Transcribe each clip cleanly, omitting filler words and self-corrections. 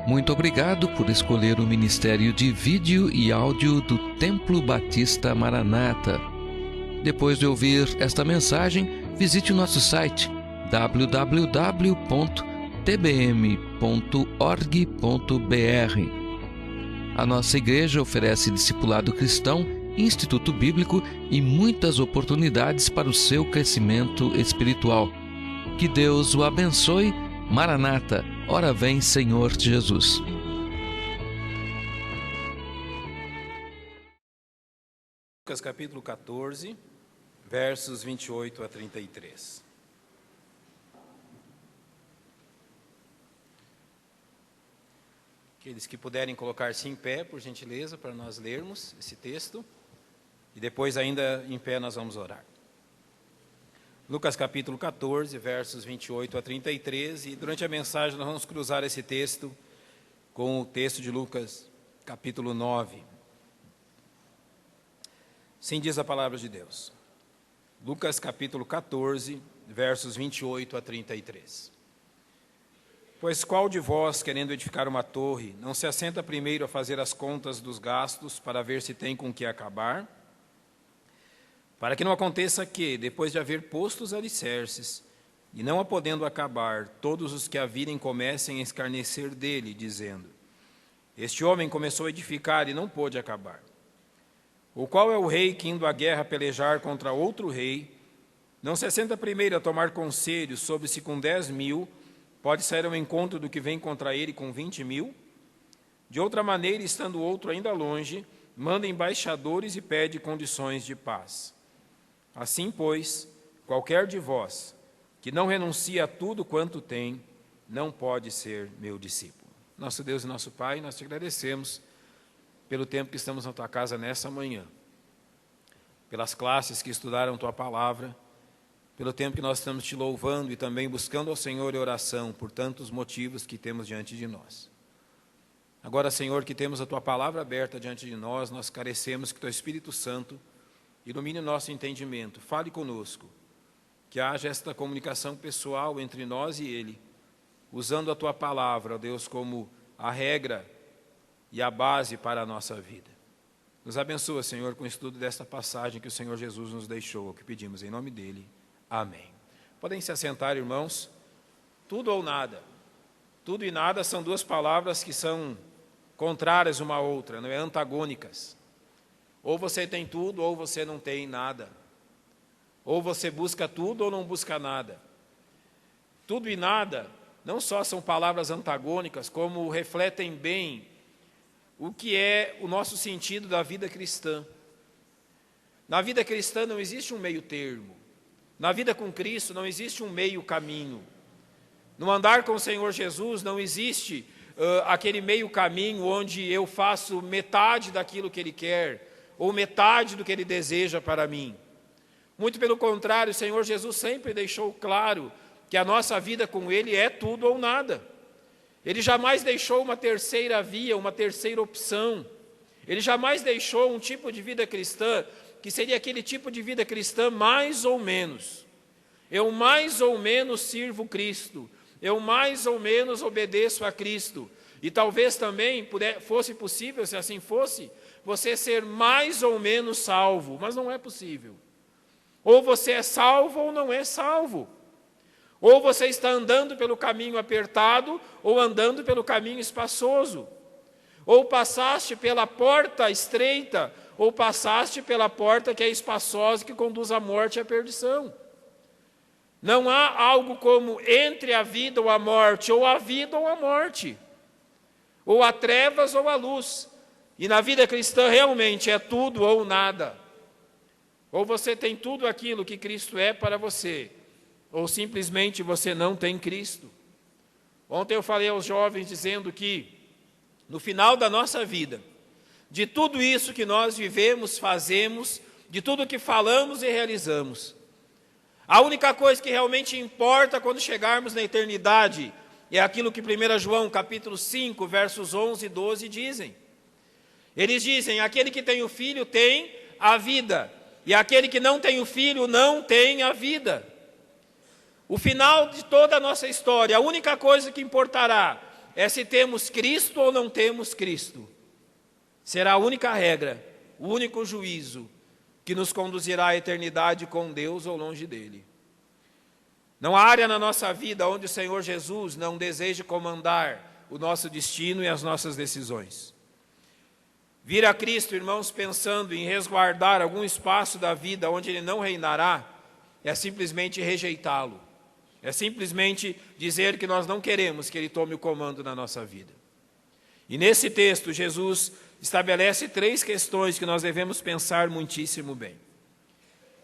Muito obrigado por escolher o Ministério de Vídeo e Áudio do Templo Batista Maranata. Depois de ouvir esta mensagem, visite o nosso site www.tbm.org.br. A nossa igreja oferece discipulado cristão, instituto bíblico e muitas oportunidades para o seu crescimento espiritual. Que Deus o abençoe. Maranata, ora vem, Senhor Jesus. Lucas capítulo 14, versos 28 a 33. Aqueles que puderem colocar-se em pé, por gentileza, para nós lermos esse texto. E depois, ainda em pé, nós vamos orar. Lucas capítulo 14, versos 28 a 33. E durante a mensagem nós vamos cruzar esse texto com o texto de Lucas capítulo 9. Assim diz a palavra de Deus. Lucas capítulo 14, versos 28 a 33. Pois qual de vós, querendo edificar uma torre, não se assenta primeiro a fazer as contas dos gastos para ver se tem com que acabar? Para que não aconteça que, depois de haver posto os alicerces, e não a podendo acabar, todos os que a virem comecem a escarnecer dele, dizendo: este homem começou a edificar e não pôde acabar. Ou qual é o rei que, indo à guerra pelejar contra outro rei, não se assenta primeiro a tomar conselhos sobre se com 10.000 pode sair ao encontro do que vem contra ele com 20.000? De outra maneira, estando o outro ainda longe, manda embaixadores e pede condições de paz. Assim, pois, qualquer de vós que não renuncia a tudo quanto tem, não pode ser meu discípulo. Nosso Deus e nosso Pai, nós te agradecemos pelo tempo que estamos na tua casa nessa manhã, pelas classes que estudaram tua palavra, pelo tempo que nós estamos te louvando e também buscando ao Senhor em oração por tantos motivos que temos diante de nós. Agora, Senhor, que temos a tua palavra aberta diante de nós, nós carecemos que teu Espírito Santo ilumine o nosso entendimento, fale conosco, que haja esta comunicação pessoal entre nós e Ele, usando a tua palavra, ó Deus, como a regra e a base para a nossa vida. Nos abençoa, Senhor, com o estudo desta passagem que o Senhor Jesus nos deixou, o que pedimos em nome dEle. Amém. Podem se assentar, irmãos. Tudo ou nada. Tudo e nada são duas palavras que são contrárias uma à outra, não é? Antagônicas. Ou você tem tudo, ou você não tem nada. Ou você busca tudo, ou não busca nada. Tudo e nada não só são palavras antagônicas, como refletem bem o que é o nosso sentido da vida cristã. Na vida cristã não existe um meio termo. Na vida com Cristo não existe um meio caminho. No andar com o Senhor Jesus não existe aquele meio caminho onde eu faço metade daquilo que Ele quer, ou metade do que Ele deseja para mim. Muito pelo contrário, o Senhor Jesus sempre deixou claro que a nossa vida com Ele é tudo ou nada. Ele jamais deixou uma terceira via, uma terceira opção. Ele jamais deixou um tipo de vida cristã que seria aquele tipo de vida cristã mais ou menos. Eu mais ou menos sirvo Cristo. Eu mais ou menos obedeço a Cristo. E talvez também fosse possível, se assim fosse, você ser mais ou menos salvo, mas não é possível. Ou você é salvo ou não é salvo. Ou você está andando pelo caminho apertado ou andando pelo caminho espaçoso. Ou passaste pela porta estreita ou passaste pela porta que é espaçosa, que conduz à morte e à perdição. Não há algo como entre a vida ou a morte, ou a vida ou a morte, ou a trevas ou a luz. E na vida cristã realmente é tudo ou nada. Ou você tem tudo aquilo que Cristo é para você, ou simplesmente você não tem Cristo. Ontem eu falei aos jovens dizendo que no final da nossa vida, de tudo isso que nós vivemos, fazemos, de tudo que falamos e realizamos, a única coisa que realmente importa quando chegarmos na eternidade é aquilo que 1 João capítulo 5, versos 11 e 12 dizem. Eles dizem: aquele que tem o Filho tem a vida, e aquele que não tem o Filho não tem a vida. O final de toda a nossa história, a única coisa que importará é se temos Cristo ou não temos Cristo. Será a única regra, o único juízo que nos conduzirá à eternidade com Deus ou longe dele. Não há área na nossa vida onde o Senhor Jesus não deseje comandar o nosso destino e as nossas decisões. Vir a Cristo, irmãos, pensando em resguardar algum espaço da vida onde Ele não reinará, é simplesmente rejeitá-lo. É simplesmente dizer que nós não queremos que Ele tome o comando na nossa vida. E nesse texto, Jesus estabelece 3 questões que nós devemos pensar muitíssimo bem.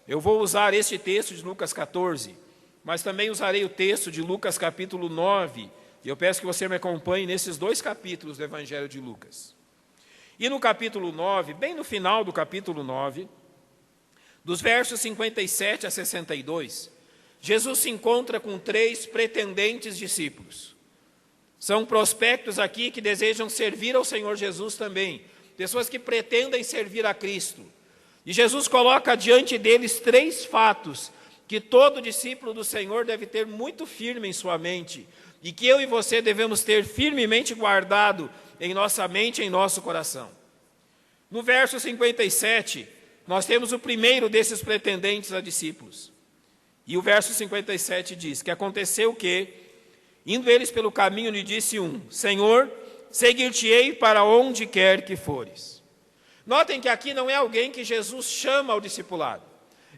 Eu vou usar este texto de Lucas 14, mas também usarei o texto de Lucas capítulo 9, e eu peço que você me acompanhe nesses 2 capítulos do Evangelho de Lucas. E no capítulo 9, bem no final do capítulo 9, dos versos 57 a 62, Jesus se encontra com 3 pretendentes discípulos. São prospectos aqui que desejam servir ao Senhor Jesus também, pessoas que pretendem servir a Cristo. E Jesus coloca diante deles 3 fatos que todo discípulo do Senhor deve ter muito firme em sua mente, e que eu e você devemos ter firmemente guardado em nossa mente e em nosso coração. No verso 57, nós temos o primeiro desses pretendentes a discípulos. E o verso 57 diz que aconteceu que, indo eles pelo caminho, lhe disse um: Senhor, seguir-te-ei para onde quer que fores. Notem que aqui não é alguém que Jesus chama ao discipulado.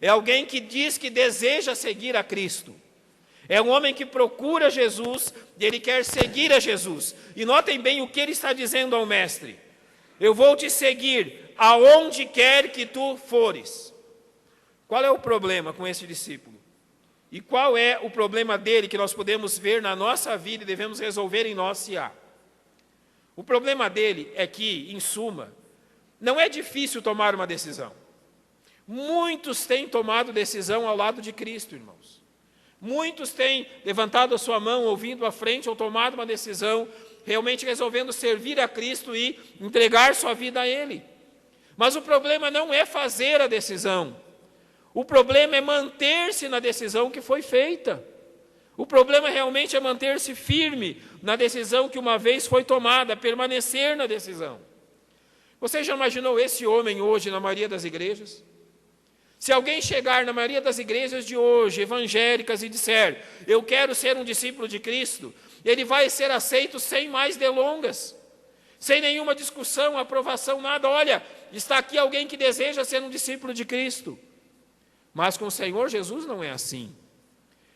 É alguém que diz que deseja seguir a Cristo. É um homem que procura Jesus e ele quer seguir a Jesus. E notem bem o que ele está dizendo ao mestre: eu vou te seguir aonde quer que tu fores. Qual é o problema com esse discípulo? E qual é o problema dele que nós podemos ver na nossa vida e devemos resolver em nós se há? O problema dele é que, em suma, não é difícil tomar uma decisão. Muitos têm tomado decisão ao lado de Cristo, irmãos. Muitos têm levantado a sua mão, ouvindo à frente, ou tomado uma decisão, realmente resolvendo servir a Cristo e entregar sua vida a Ele. Mas o problema não é fazer a decisão. O problema é manter-se na decisão que foi feita. O problema realmente é manter-se firme na decisão que uma vez foi tomada, permanecer na decisão. Você já imaginou esse homem hoje na maioria das igrejas? Se alguém chegar na maioria das igrejas de hoje, evangélicas, e disser: eu quero ser um discípulo de Cristo, ele vai ser aceito sem mais delongas, sem nenhuma discussão, aprovação, nada. Olha, está aqui alguém que deseja ser um discípulo de Cristo. Mas com o Senhor Jesus não é assim.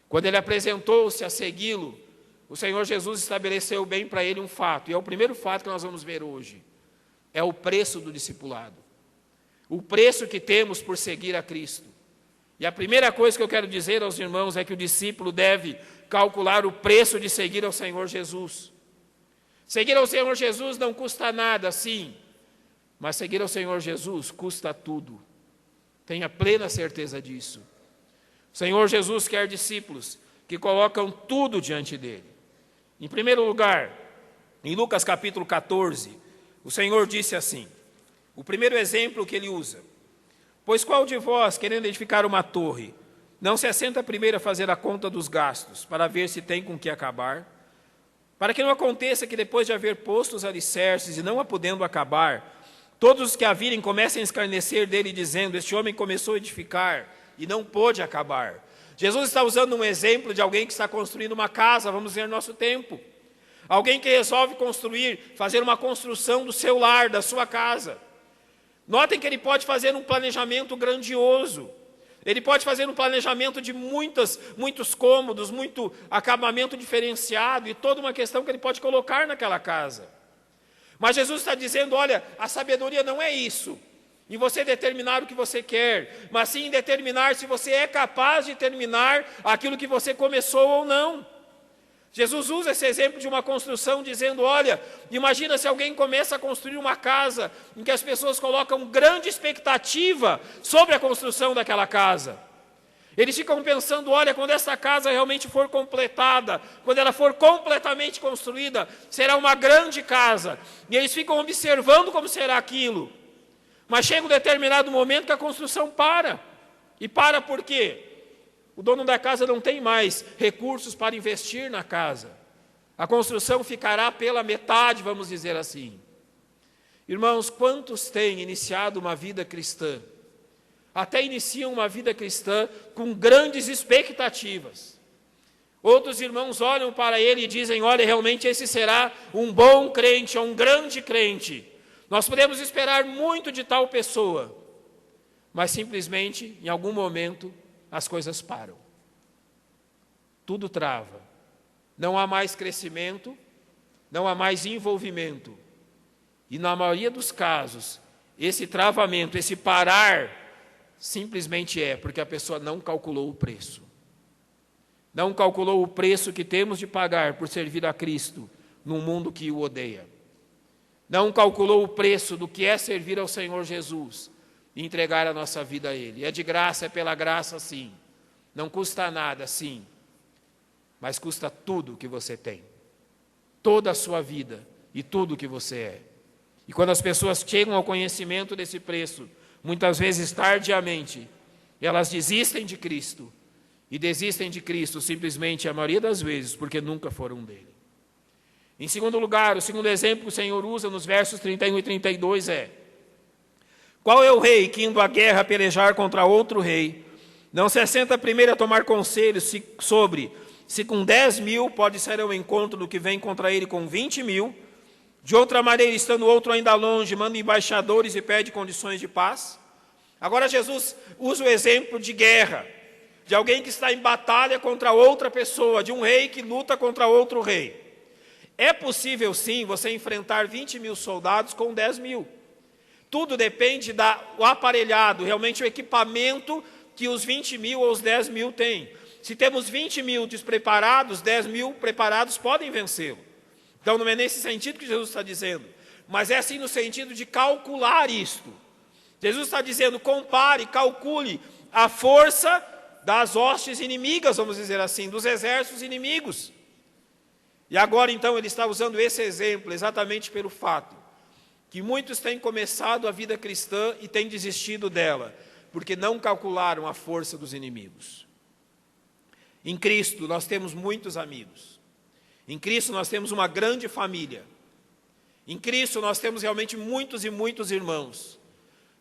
Quando ele apresentou-se a segui-lo, o Senhor Jesus estabeleceu bem para ele um fato, e é o primeiro fato que nós vamos ver hoje. É o preço do discipulado. O preço que temos por seguir a Cristo. E a primeira coisa que eu quero dizer aos irmãos é que o discípulo deve calcular o preço de seguir ao Senhor Jesus. Seguir ao Senhor Jesus não custa nada, sim, mas seguir ao Senhor Jesus custa tudo. Tenha plena certeza disso. O Senhor Jesus quer discípulos que colocam tudo diante dele. Em primeiro lugar, em Lucas capítulo 14, o Senhor disse assim, o primeiro exemplo que ele usa: pois qual de vós, querendo edificar uma torre, não se assenta primeiro a fazer a conta dos gastos, para ver se tem com que acabar? Para que não aconteça que depois de haver posto os alicerces e não a podendo acabar, todos os que a virem comecem a escarnecer dele, dizendo: este homem começou a edificar e não pôde acabar. Jesus está usando um exemplo de alguém que está construindo uma casa, vamos ver no nosso tempo. Alguém que resolve construir, fazer uma construção do seu lar, da sua casa. Notem que ele pode fazer um planejamento grandioso. Ele pode fazer um planejamento de muitos cômodos, muito acabamento diferenciado e toda uma questão que ele pode colocar naquela casa. Mas Jesus está dizendo: olha, a sabedoria não é isso, em você determinar o que você quer, mas sim em determinar se você é capaz de terminar aquilo que você começou ou não. Jesus usa esse exemplo de uma construção dizendo: olha, imagina se alguém começa a construir uma casa em que as pessoas colocam grande expectativa sobre a construção daquela casa. Eles ficam pensando: olha, quando essa casa realmente for completada, quando ela for completamente construída, será uma grande casa. E eles ficam observando como será aquilo. Mas chega um determinado momento que a construção para. E para por quê? O dono da casa não tem mais recursos para investir na casa. A construção ficará pela metade, vamos dizer assim. Irmãos, quantos têm iniciado uma vida cristã? Até iniciam uma vida cristã com grandes expectativas. Outros irmãos olham para ele e dizem, olha, realmente esse será um bom crente, um grande crente. Nós podemos esperar muito de tal pessoa, mas simplesmente, em algum momento, as coisas param. Tudo trava. Não há mais crescimento, não há mais envolvimento. E na maioria dos casos, esse travamento, esse parar, simplesmente é porque a pessoa não calculou o preço. Não calculou o preço que temos de pagar por servir a Cristo num mundo que o odeia. Não calculou o preço do que é servir ao Senhor Jesus e entregar a nossa vida a Ele. É de graça, é pela graça, sim. Não custa nada, sim. Mas custa tudo o que você tem. Toda a sua vida e tudo o que você é. E quando as pessoas chegam ao conhecimento desse preço, muitas vezes tardiamente, elas desistem de Cristo. E desistem de Cristo simplesmente, a maioria das vezes, porque nunca foram dele. Em segundo lugar, o segundo exemplo que o Senhor usa nos versos 31 e 32 é: qual é o rei que, indo à guerra pelejar contra outro rei, não se assenta primeiro a tomar conselhos sobre se com 10.000 pode sair ao encontro do que vem contra ele com 20.000, de outra maneira, estando outro ainda longe, manda embaixadores e pede condições de paz? Agora Jesus usa o exemplo de guerra, de alguém que está em batalha contra outra pessoa, de um rei que luta contra outro rei. É possível sim você enfrentar 20.000 soldados com 10.000. Tudo depende do aparelhado, realmente o equipamento que os 20.000 ou os 10.000 têm. Se temos 20.000 despreparados, 10.000 preparados podem vencê-lo. Então não é nesse sentido que Jesus está dizendo, mas é assim no sentido de calcular isto. Jesus está dizendo, compare, calcule a força das hostes inimigas, vamos dizer assim, dos exércitos inimigos. E agora então ele está usando esse exemplo exatamente pelo fato que muitos têm começado a vida cristã e têm desistido dela, porque não calcularam a força dos inimigos. Em Cristo nós temos muitos amigos. Em Cristo nós temos uma grande família. Em Cristo nós temos realmente muitos e muitos irmãos.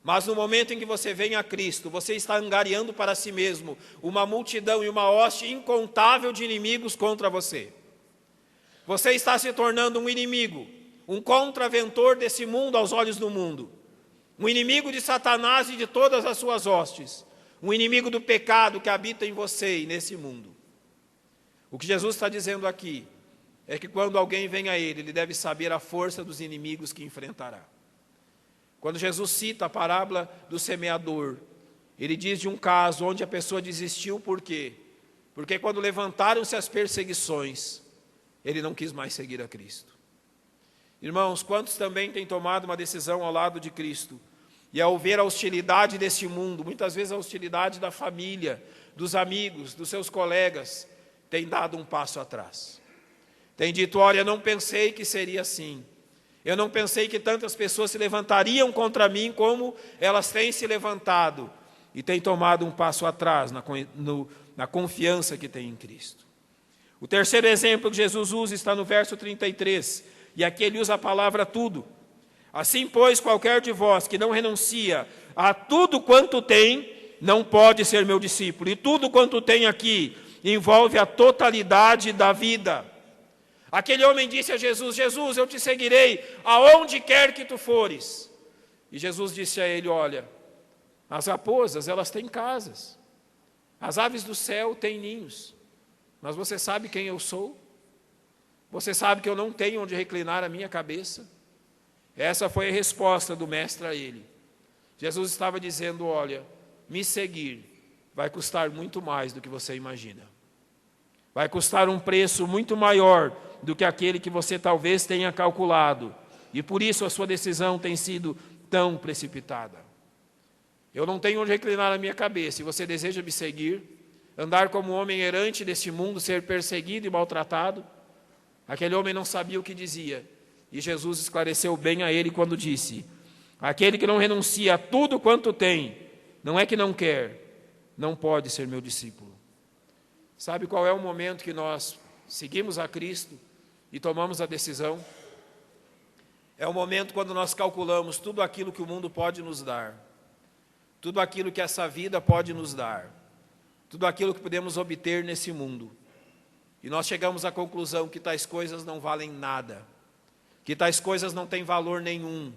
Mas no momento em que você vem a Cristo, você está angariando para si mesmo uma multidão e uma hoste incontável de inimigos contra você. Você está se tornando um inimigo, um contraventor desse mundo aos olhos do mundo. Um inimigo de Satanás e de todas as suas hostes. Um inimigo do pecado que habita em você e nesse mundo. O que Jesus está dizendo aqui é que quando alguém vem a Ele, ele deve saber a força dos inimigos que enfrentará. Quando Jesus cita a parábola do semeador, ele diz de um caso onde a pessoa desistiu, por quê? Porque quando levantaram-se as perseguições, ele não quis mais seguir a Cristo. Irmãos, quantos também têm tomado uma decisão ao lado de Cristo, e ao ver a hostilidade desse mundo, muitas vezes a hostilidade da família, dos amigos, dos seus colegas, têm dado um passo atrás. Tem dito, olha, eu não pensei que seria assim. Eu não pensei que tantas pessoas se levantariam contra mim como elas têm se levantado. E têm tomado um passo atrás na confiança que têm em Cristo. O terceiro exemplo que Jesus usa está no verso 33. E aqui ele usa a palavra tudo. Assim, pois, qualquer de vós que não renuncia a tudo quanto tem, não pode ser meu discípulo. E tudo quanto tem aqui envolve a totalidade da vida. Aquele homem disse a Jesus, Jesus, eu te seguirei aonde quer que tu fores. E Jesus disse a ele, olha, as raposas, elas têm casas. As aves do céu têm ninhos. Mas você sabe quem eu sou? Você sabe que eu não tenho onde reclinar a minha cabeça? Essa foi a resposta do mestre a ele. Jesus estava dizendo, olha, me seguir vai custar muito mais do que você imagina. Vai custar um preço muito maior do que aquele que você talvez tenha calculado. E por isso a sua decisão tem sido tão precipitada. Eu não tenho onde reclinar a minha cabeça. E você deseja me seguir? Andar como um homem errante deste mundo, ser perseguido e maltratado? Aquele homem não sabia o que dizia. E Jesus esclareceu bem a ele quando disse, aquele que não renuncia a tudo quanto tem, não é que não quer, não pode ser meu discípulo. Sabe qual é o momento que nós seguimos a Cristo e tomamos a decisão. É o momento quando nós calculamos tudo aquilo que o mundo pode nos dar, tudo aquilo que essa vida pode nos dar, tudo aquilo que podemos obter nesse mundo. E nós chegamos à conclusão que tais coisas não valem nada, que tais coisas não têm valor nenhum,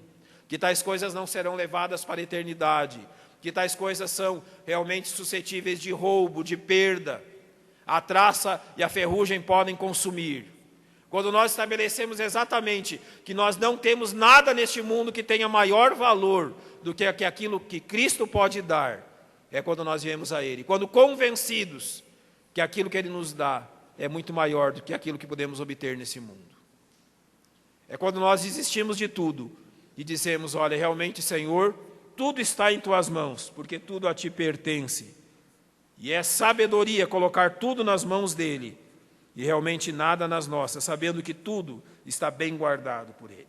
que tais coisas não serão levadas para a eternidade, que tais coisas são realmente suscetíveis de roubo, de perda. A traça e a ferrugem podem consumir. Quando nós estabelecemos exatamente que nós não temos nada neste mundo que tenha maior valor do que aquilo que Cristo pode dar, é quando nós viemos a Ele. Quando convencidos que aquilo que Ele nos dá é muito maior do que aquilo que podemos obter nesse mundo. É quando nós desistimos de tudo e dizemos, olha, realmente, Senhor, tudo está em Tuas mãos, porque tudo a Ti pertence. E é sabedoria colocar tudo nas mãos dEle, e realmente nada nas nossas, sabendo que tudo está bem guardado por Ele.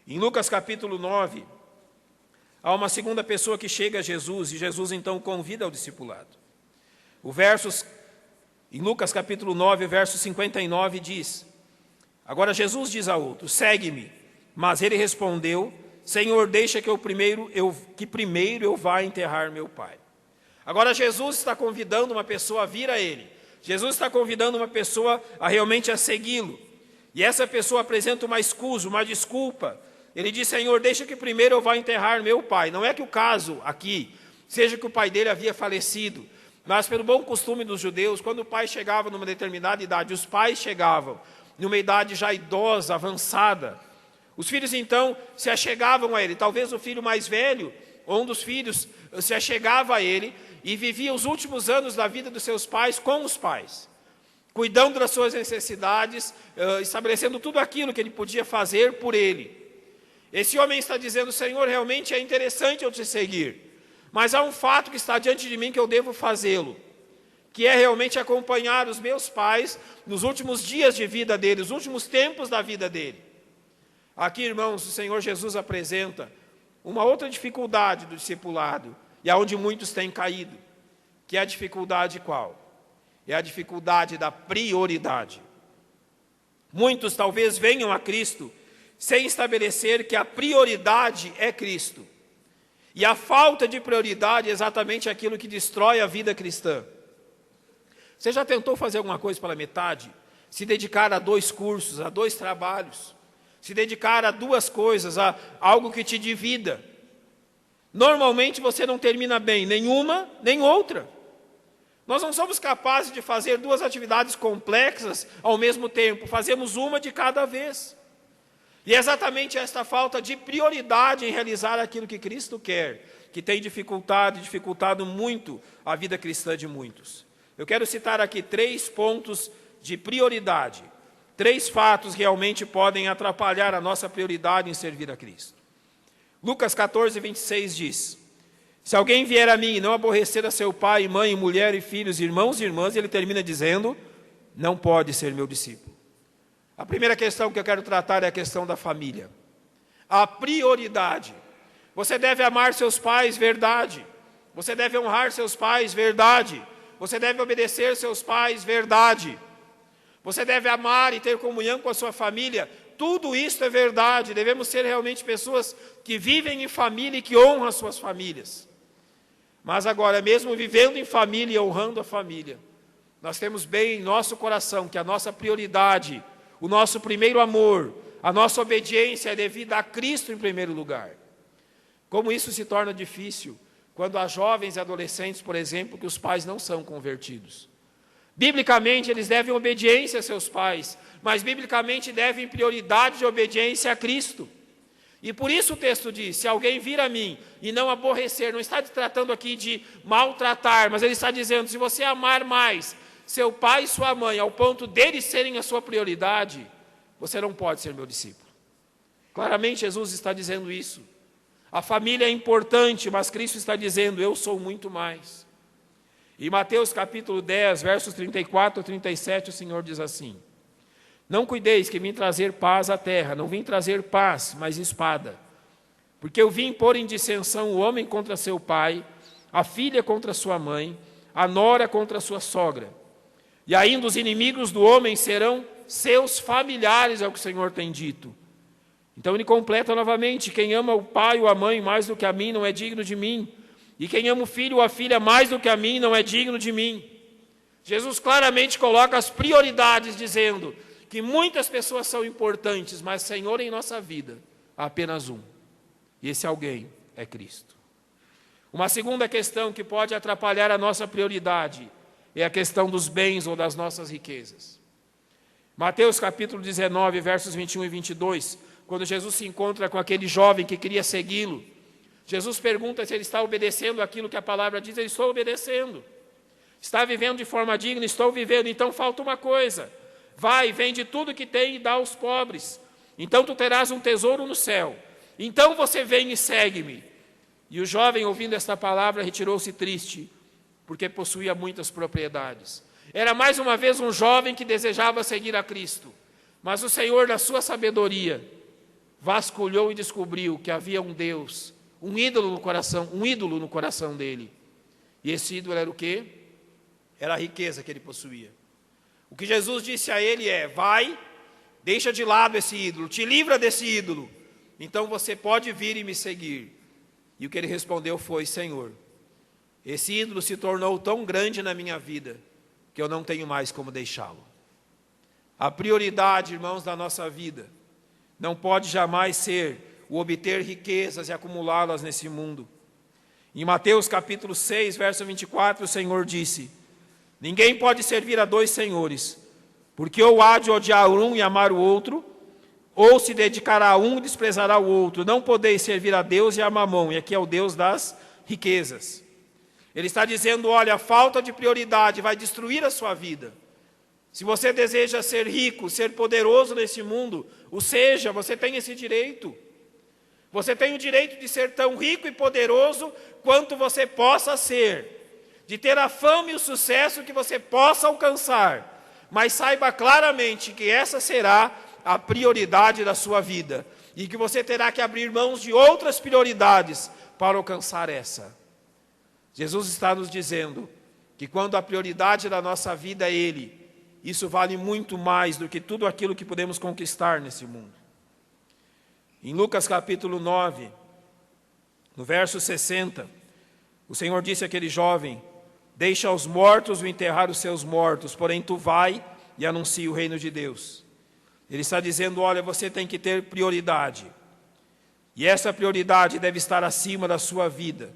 Em Lucas capítulo 9, há uma segunda pessoa que chega a Jesus, e Jesus então o convida ao discipulado. Em Lucas capítulo 9, verso 59 diz, agora Jesus diz a outro, segue-me. Mas ele respondeu, Senhor, deixa que primeiro eu vá enterrar meu pai. Agora Jesus está convidando uma pessoa a vir a Ele. Jesus está convidando uma pessoa a realmente a segui-lo. E essa pessoa apresenta uma excusa, uma desculpa. Ele diz, Senhor, deixa que primeiro eu vá enterrar meu pai. Não é que o caso aqui seja que o pai dele havia falecido, mas pelo bom costume dos judeus, quando o pai chegava numa determinada idade, os pais chegavam numa idade já idosa, avançada, os filhos então se achegavam a ele. Talvez o filho mais velho, ou um dos filhos, se achegava a ele e vivia os últimos anos da vida dos seus pais com os pais, cuidando das suas necessidades, estabelecendo tudo aquilo que ele podia fazer por ele. Esse homem está dizendo, Senhor, realmente é interessante eu te seguir, mas há um fato que está diante de mim que eu devo fazê-lo, que é realmente acompanhar os meus pais nos últimos dias de vida dele, os últimos tempos da vida dele. Aqui, irmãos, o Senhor Jesus apresenta uma outra dificuldade do discipulado, e aonde muitos têm caído, que é a dificuldade qual? É a dificuldade da prioridade. Muitos talvez venham a Cristo sem estabelecer que a prioridade é Cristo. E a falta de prioridade é exatamente aquilo que destrói a vida cristã. Você já tentou fazer alguma coisa pela metade? Se dedicar a 2 cursos, a 2 trabalhos, se dedicar a 2 coisas, a algo que te divida. Normalmente você não termina bem nenhuma, nem outra. Nós não somos capazes de fazer 2 atividades complexas ao mesmo tempo, fazemos uma de cada vez. E é exatamente esta falta de prioridade em realizar aquilo que Cristo quer, que tem dificultado muito a vida cristã de muitos. Eu quero citar aqui 3 pontos de prioridade, 3 fatos que realmente podem atrapalhar a nossa prioridade em servir a Cristo. Lucas 14, 26 diz, se alguém vier a mim e não aborrecer a seu pai, mãe, mulher e filhos, irmãos e irmãs, ele termina dizendo, não pode ser meu discípulo. A primeira questão que eu quero tratar é a questão da família. A prioridade. Você deve amar seus pais, verdade. Você deve honrar seus pais, verdade. Você deve obedecer seus pais, verdade. Você deve amar e ter comunhão com a sua família. Tudo isso é verdade. Devemos ser realmente pessoas que vivem em família e que honram as suas famílias. Mas agora, mesmo vivendo em família e honrando a família, nós temos bem em nosso coração que a nossa prioridade, o nosso primeiro amor, a nossa obediência é devida a Cristo em primeiro lugar. Como isso se torna difícil quando há jovens e adolescentes, por exemplo, que os pais não são convertidos. Biblicamente, eles devem obediência a seus pais, mas biblicamente devem prioridade de obediência a Cristo. E por isso o texto diz, se alguém vir a mim e não aborrecer, não está tratando aqui de maltratar, mas ele está dizendo, se você amar mais seu pai e sua mãe, ao ponto deles serem a sua prioridade, você não pode ser meu discípulo. Claramente Jesus está dizendo isso. A família é importante, mas Cristo está dizendo, eu sou muito mais. Em Mateus capítulo 10, versos 34 a 37, o Senhor diz assim, não cuideis que vim trazer paz à terra, não vim trazer paz, mas espada. Porque eu vim pôr em dissensão o homem contra seu pai, a filha contra sua mãe, a nora contra sua sogra. E ainda os inimigos do homem serão seus familiares, é o que o Senhor tem dito. Então ele completa novamente: quem ama o pai ou a mãe mais do que a mim não é digno de mim, e quem ama o filho ou a filha mais do que a mim não é digno de mim. Jesus claramente coloca as prioridades, dizendo que muitas pessoas são importantes, mas Senhor, em nossa vida há apenas um, e esse alguém é Cristo. Uma segunda questão que pode atrapalhar a nossa prioridade é a questão dos bens ou das nossas riquezas. Mateus capítulo 19, versos 21 e 22, quando Jesus se encontra com aquele jovem que queria segui-lo, Jesus pergunta se ele está obedecendo aquilo que a palavra diz. Ele: estou obedecendo. Está vivendo de forma digna? Estou vivendo. Então falta uma coisa: vai, vende tudo que tem e dá aos pobres, então tu terás um tesouro no céu. Então você vem e segue-me. E o jovem, ouvindo esta palavra, retirou-se triste, porque possuía muitas propriedades. Era mais uma vez um jovem que desejava seguir a Cristo, mas o Senhor, na sua sabedoria, vasculhou e descobriu que havia um Deus, um ídolo no coração dele. E esse ídolo era o quê? Era a riqueza que ele possuía. O que Jesus disse a ele é: vai, deixa de lado esse ídolo, te livra desse ídolo, então você pode vir e me seguir. E o que ele respondeu foi: Senhor, esse ídolo se tornou tão grande na minha vida que eu não tenho mais como deixá-lo. A prioridade, irmãos, da nossa vida não pode jamais ser o obter riquezas e acumulá-las nesse mundo. Em Mateus capítulo 6, verso 24, o Senhor disse: ninguém pode servir a dois senhores, porque ou há de odiar um e amar o outro, ou se dedicará a um e desprezará o outro. Não podeis servir a Deus e a Mamom, e aqui é o Deus das riquezas. Ele está dizendo: olha, a falta de prioridade vai destruir a sua vida. Se você deseja ser rico, ser poderoso nesse mundo, o seja, você tem esse direito. Você tem o direito de ser tão rico e poderoso quanto você possa ser, de ter a fama e o sucesso que você possa alcançar, mas saiba claramente que essa será a prioridade da sua vida, e que você terá que abrir mãos de outras prioridades para alcançar essa. Jesus está nos dizendo que quando a prioridade da nossa vida é Ele, isso vale muito mais do que tudo aquilo que podemos conquistar nesse mundo. Em Lucas capítulo 9, no verso 60, o Senhor disse àquele jovem: deixa aos mortos o enterrar os seus mortos, porém tu vai e anuncia o reino de Deus. Ele está dizendo: olha, você tem que ter prioridade, e essa prioridade deve estar acima da sua vida,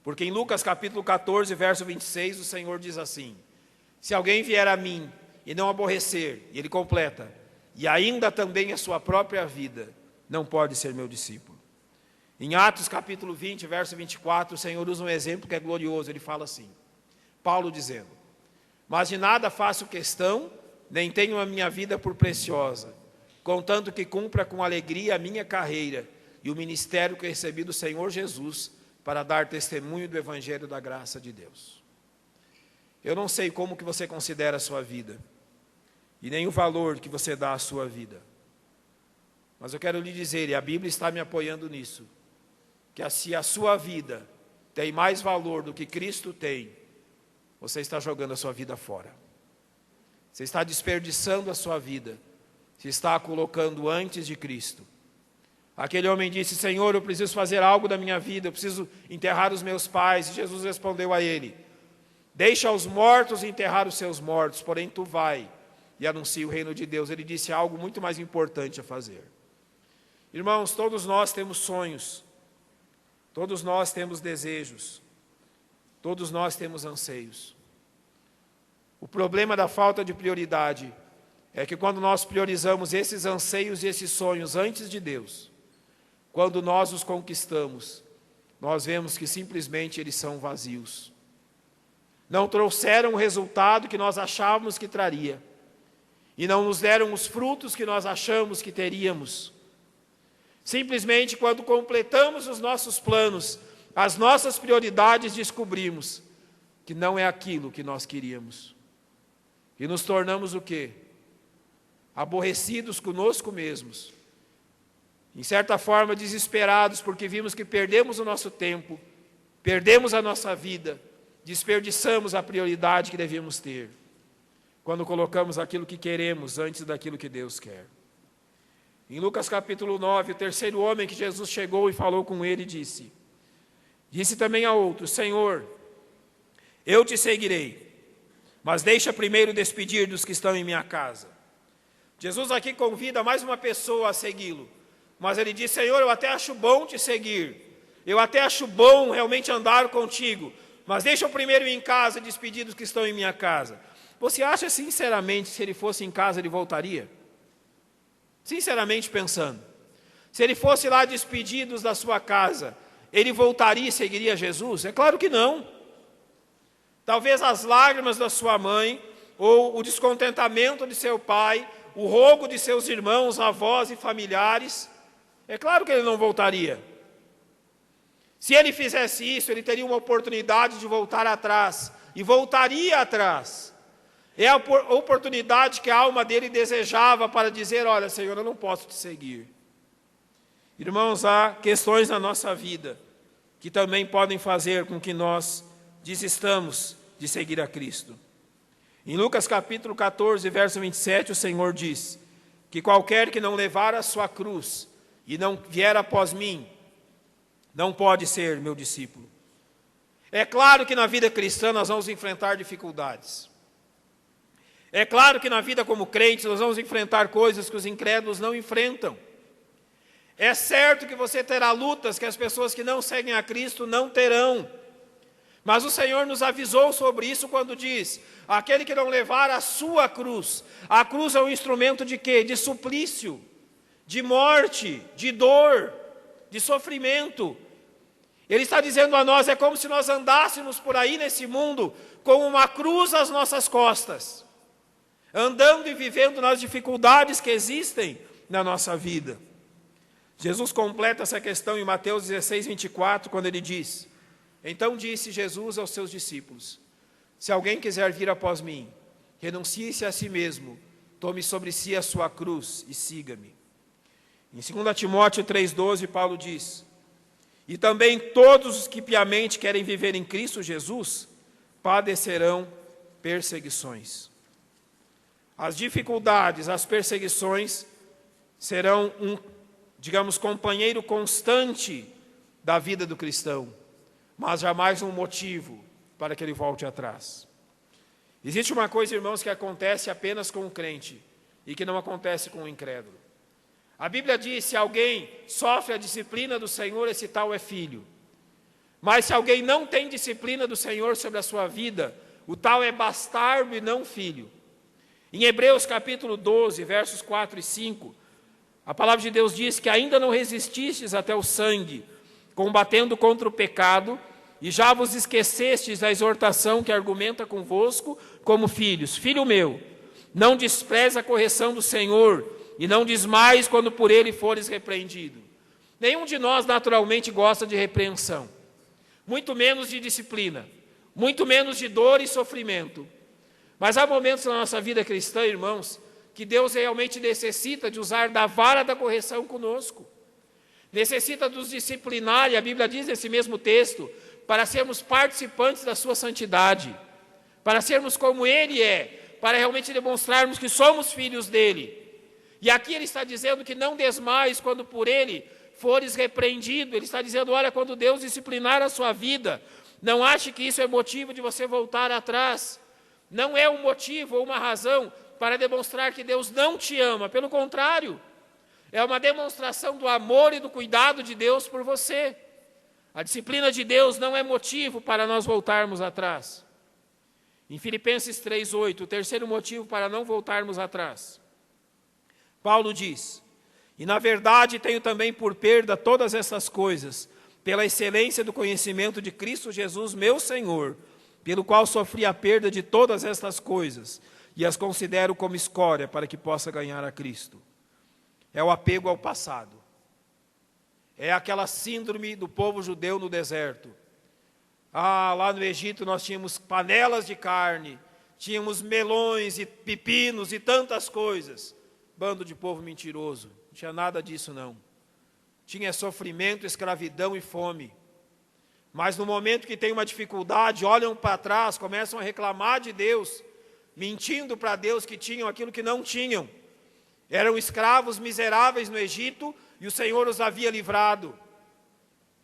porque em Lucas capítulo 14, verso 26, o Senhor diz assim: se alguém vier a mim e não aborrecer, e ele completa, e ainda também a sua própria vida, não pode ser meu discípulo. Em Atos capítulo 20, verso 24, o Senhor usa um exemplo que é glorioso. Ele fala assim, Paulo dizendo: mas de nada faço questão, nem tenho a minha vida por preciosa, contanto que cumpra com alegria a minha carreira e o ministério que recebi do Senhor Jesus, para dar testemunho do Evangelho da graça de Deus. Eu não sei como que você considera a sua vida, e nem o valor que você dá à sua vida, mas eu quero lhe dizer, e a Bíblia está me apoiando nisso, que se a sua vida tem mais valor do que Cristo tem, você está jogando a sua vida fora. Você está desperdiçando a sua vida, se está a colocando antes de Cristo. Aquele homem disse: Senhor, eu preciso fazer algo da minha vida, eu preciso enterrar os meus pais. E Jesus respondeu a ele: deixa os mortos enterrar os seus mortos, porém tu vai e anuncia o reino de Deus. Ele disse algo muito mais importante a fazer. Irmãos, todos nós temos sonhos, todos nós temos desejos, todos nós temos anseios. O problema da falta de prioridade é que quando nós priorizamos esses anseios e esses sonhos antes de Deus, quando nós os conquistamos, nós vemos que simplesmente eles são vazios. Não trouxeram o resultado que nós achávamos que traria, e não nos deram os frutos que nós achamos que teríamos. Simplesmente quando completamos os nossos planos, as nossas prioridades, descobrimos que não é aquilo que nós queríamos. E nos tornamos o quê? Aborrecidos conosco mesmos. Em certa forma, desesperados, porque vimos que perdemos o nosso tempo, perdemos a nossa vida, desperdiçamos a prioridade que devíamos ter. quando colocamos aquilo que queremos antes daquilo que Deus quer. Em Lucas capítulo 9, o terceiro homem que Jesus chegou e falou com ele disse também a outro: Senhor, eu te seguirei, mas deixa primeiro despedir dos que estão em minha casa. Jesus aqui convida mais uma pessoa a segui-lo, mas ele diz: Senhor, eu até acho bom te seguir, eu até acho bom realmente andar contigo, mas deixa eu primeiro ir em casa e despedir dos que estão em minha casa. Você acha sinceramente, se ele fosse em casa, ele voltaria? Sinceramente pensando, se ele fosse lá despedidos da sua casa, ele voltaria e seguiria Jesus? É claro que não. Talvez as lágrimas da sua mãe, ou o descontentamento de seu pai, o rogo de seus irmãos, avós e familiares, é claro que ele não voltaria. Se ele fizesse isso, ele teria uma oportunidade de voltar atrás, e voltaria atrás. É a oportunidade que a alma dele desejava para dizer: olha, Senhor, eu não posso te seguir. Irmãos, há questões na nossa vida que também podem fazer com que nós desistamos de seguir a Cristo. Em Lucas capítulo 14, verso 27, o Senhor diz que qualquer que não levar a sua cruz e não vier após mim, não pode ser meu discípulo. É claro que na vida cristã nós vamos enfrentar dificuldades. É claro que na vida como crentes nós vamos enfrentar coisas que os incrédulos não enfrentam. É certo que você terá lutas que as pessoas que não seguem a Cristo não terão. Mas o Senhor nos avisou sobre isso quando diz: aquele que não levar a sua cruz. A cruz é um instrumento de quê? De suplício, de morte, de dor, de sofrimento. Ele está dizendo a nós: é como se nós andássemos por aí nesse mundo com uma cruz às nossas costas, andando e vivendo nas dificuldades que existem na nossa vida. Jesus completa essa questão em Mateus 16, 24, quando ele diz: então disse Jesus aos seus discípulos: se alguém quiser vir após mim, renuncie-se a si mesmo, tome sobre si a sua cruz e siga-me. Em 2 Timóteo 3,12, Paulo diz: e também todos os que piamente querem viver em Cristo Jesus padecerão perseguições. As dificuldades, as perseguições serão companheiro constante da vida do cristão, mas jamais um motivo para que ele volte atrás. Existe uma coisa, irmãos, que acontece apenas com o crente e que não acontece com o incrédulo. A Bíblia diz: se alguém sofre a disciplina do Senhor, esse tal é filho. Mas se alguém não tem disciplina do Senhor sobre a sua vida, o tal é bastardo e não filho. Em Hebreus capítulo 12, versos 4 e 5, a palavra de Deus diz que ainda não resististes até o sangue, combatendo contra o pecado, e já vos esquecestes da exortação que argumenta convosco como filhos. Filho meu, não despreze a correção do Senhor, e não desmaies quando por ele fores repreendido. Nenhum de nós naturalmente gosta de repreensão, muito menos de disciplina, muito menos de dor e sofrimento. Mas há momentos na nossa vida cristã, irmãos, que Deus realmente necessita de usar da vara da correção conosco. Necessita nos disciplinar, e a Bíblia diz nesse mesmo texto, para sermos participantes da sua santidade, para sermos como Ele é, para realmente demonstrarmos que somos filhos dEle. E aqui Ele está dizendo que não desmaies quando por Ele fores repreendido. Ele está dizendo: olha, quando Deus disciplinar a sua vida, não ache que isso é motivo de você voltar atrás. Não é um motivo ou uma razão para demonstrar que Deus não te ama. Pelo contrário, é uma demonstração do amor e do cuidado de Deus por você. A disciplina de Deus não é motivo para nós voltarmos atrás. Em Filipenses 3,8, o terceiro motivo para não voltarmos atrás, Paulo diz: e na verdade tenho também por perda todas essas coisas, pela excelência do conhecimento de Cristo Jesus, meu Senhor, pelo qual sofri a perda de todas estas coisas, e as considero como escória para que possa ganhar a Cristo. É o apego ao passado. É aquela síndrome do povo judeu no deserto. Lá no Egito nós tínhamos panelas de carne, tínhamos melões e pepinos e tantas coisas. Bando de povo mentiroso, não tinha nada disso não. Tinha sofrimento, escravidão e fome. Mas no momento que tem uma dificuldade, olham para trás, começam a reclamar de Deus. mentindo para Deus que tinham aquilo que não tinham. Eram escravos miseráveis no Egito e o Senhor os havia livrado.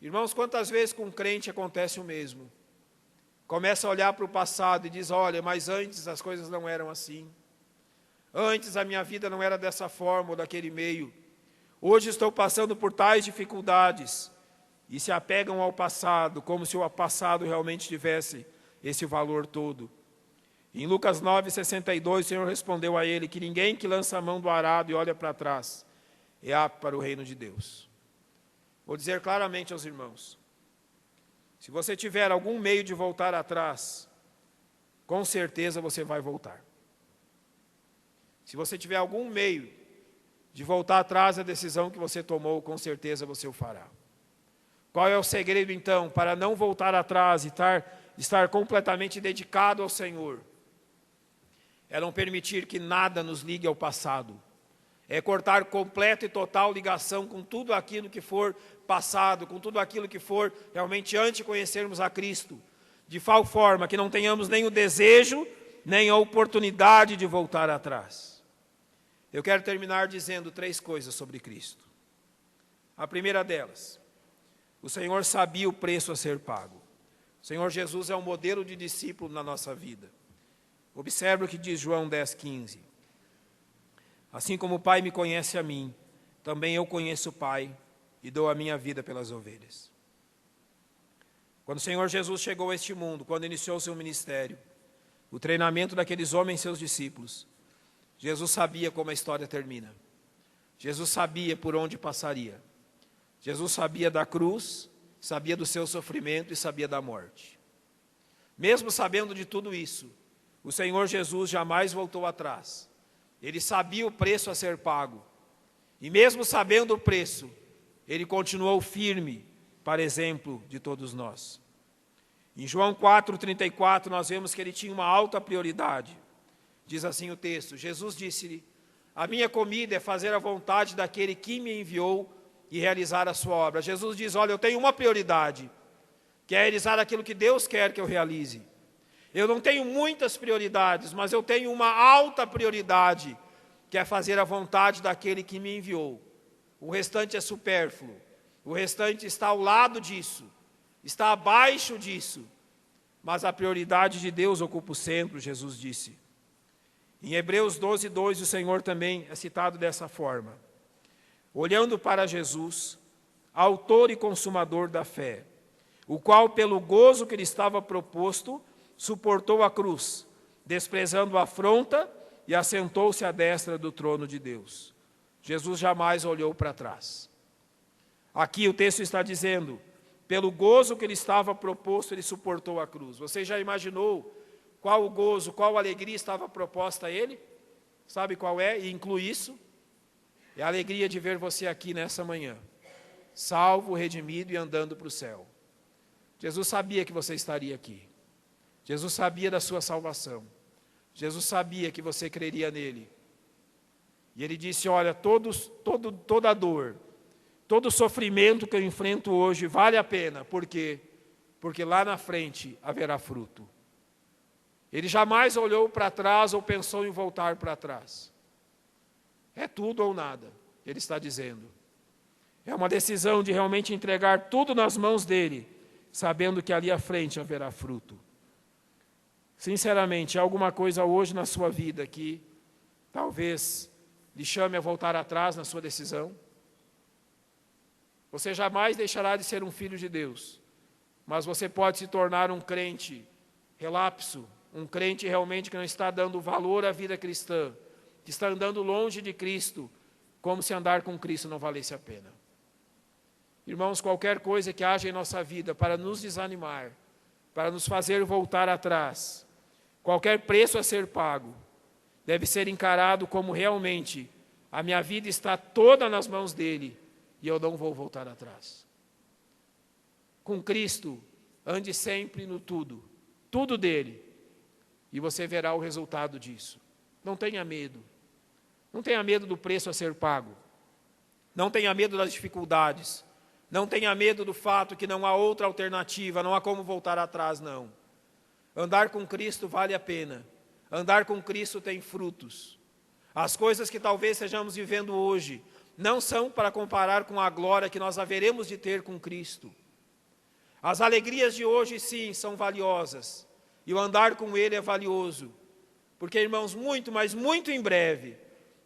Irmãos, quantas vezes com um crente acontece o mesmo? Começa a olhar para o passado e diz, olha, mas antes as coisas não eram assim. Antes a minha vida não era dessa forma ou daquele meio. Hoje estou passando por tais dificuldades. E se apegam ao passado, como se o passado realmente tivesse esse valor todo. Em Lucas 9,62, o Senhor respondeu a ele que ninguém que lança a mão do arado e olha para trás é apto para o reino de Deus. Vou dizer claramente aos irmãos, se você tiver algum meio de voltar atrás, com certeza você vai voltar. Se você tiver algum meio de voltar atrás da decisão que você tomou, com certeza você o fará. Qual é o segredo, então, para não voltar atrás e estar completamente dedicado ao Senhor? É não permitir que nada nos ligue ao passado. É cortar completa e total ligação com tudo aquilo que for passado, com tudo aquilo que for realmente antes de conhecermos a Cristo. De tal forma que não tenhamos nem o desejo, nem a oportunidade de voltar atrás. Eu quero terminar dizendo 3 coisas sobre Cristo. A primeira delas, o Senhor sabia o preço a ser pago. O Senhor Jesus é um modelo de discípulo na nossa vida. Observe o que diz João 10,15. Assim como o Pai me conhece a mim, também eu conheço o Pai e dou a minha vida pelas ovelhas. Quando o Senhor Jesus chegou a este mundo, quando iniciou o seu ministério, o treinamento daqueles homens, seus discípulos, Jesus sabia como a história termina. Jesus sabia por onde passaria. Jesus sabia da cruz, sabia do seu sofrimento e sabia da morte. Mesmo sabendo de tudo isso, o Senhor Jesus jamais voltou atrás. Ele sabia o preço a ser pago. E mesmo sabendo o preço, ele continuou firme, para exemplo de todos nós. Em João 4,34, nós vemos que ele tinha uma alta prioridade. Diz assim o texto, Jesus disse-lhe, a minha comida é fazer a vontade daquele que me enviou e realizar a sua obra. Jesus diz, olha, eu tenho uma prioridade, que é realizar aquilo que Deus quer que eu realize. Eu não tenho muitas prioridades, mas eu tenho uma alta prioridade, que é fazer a vontade daquele que me enviou. O restante é supérfluo, o restante está ao lado disso, está abaixo disso, mas a prioridade de Deus ocupa o centro, Jesus disse. Em Hebreus 12:2, o Senhor também é citado dessa forma. Olhando para Jesus, autor e consumador da fé, o qual, pelo gozo que lhe estava proposto, suportou a cruz, desprezando a afronta e assentou-se à destra do trono de Deus. Jesus jamais olhou para trás. Aqui o texto está dizendo, pelo gozo que lhe estava proposto, ele suportou a cruz. Você já imaginou qual o gozo, qual a alegria estava proposta a ele? Sabe qual é? E inclui isso? É a alegria de ver você aqui nessa manhã, salvo, redimido e andando para o céu. Jesus sabia que você estaria aqui. Jesus sabia da sua salvação. Jesus sabia que você creria nele. E ele disse, olha, toda dor, todo sofrimento que eu enfrento hoje vale a pena. Por quê? Porque lá na frente haverá fruto. Ele jamais olhou para trás ou pensou em voltar para trás. É tudo ou nada, ele está dizendo. É uma decisão de realmente entregar tudo nas mãos dele, sabendo que ali à frente haverá fruto. Sinceramente, há alguma coisa hoje na sua vida que talvez lhe chame a voltar atrás na sua decisão? Você jamais deixará de ser um filho de Deus, mas você pode se tornar um crente relapso, um crente realmente que não está dando valor à vida cristã, que está andando longe de Cristo, como se andar com Cristo não valesse a pena. Irmãos, qualquer coisa que haja em nossa vida para nos desanimar, para nos fazer voltar atrás, qualquer preço a ser pago, deve ser encarado como realmente a minha vida está toda nas mãos dele e eu não vou voltar atrás. Com Cristo, ande sempre no tudo, tudo dele, e você verá o resultado disso. Não tenha medo. Não tenha medo do preço a ser pago. Não tenha medo das dificuldades. Não tenha medo do fato que não há outra alternativa, não há como voltar atrás, não. Andar com Cristo vale a pena. Andar com Cristo tem frutos. As coisas que talvez estejamos vivendo hoje não são para comparar com a glória que nós haveremos de ter com Cristo. As alegrias de hoje, sim, são valiosas, e o andar com Ele é valioso, porque, irmãos, muito, mas muito em breve,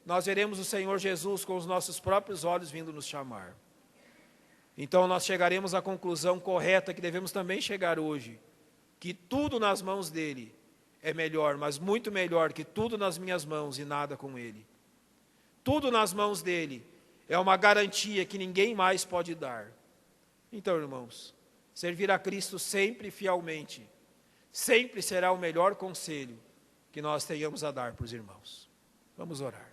nós veremos o Senhor Jesus com os nossos próprios olhos vindo nos chamar. Então nós chegaremos à conclusão correta que devemos também chegar hoje, que tudo nas mãos dEle é melhor, mas muito melhor que tudo nas minhas mãos e nada com Ele. Tudo nas mãos dEle é uma garantia que ninguém mais pode dar. Então, irmãos, servir a Cristo sempre fielmente, sempre será o melhor conselho que nós tenhamos a dar para os irmãos. Vamos orar.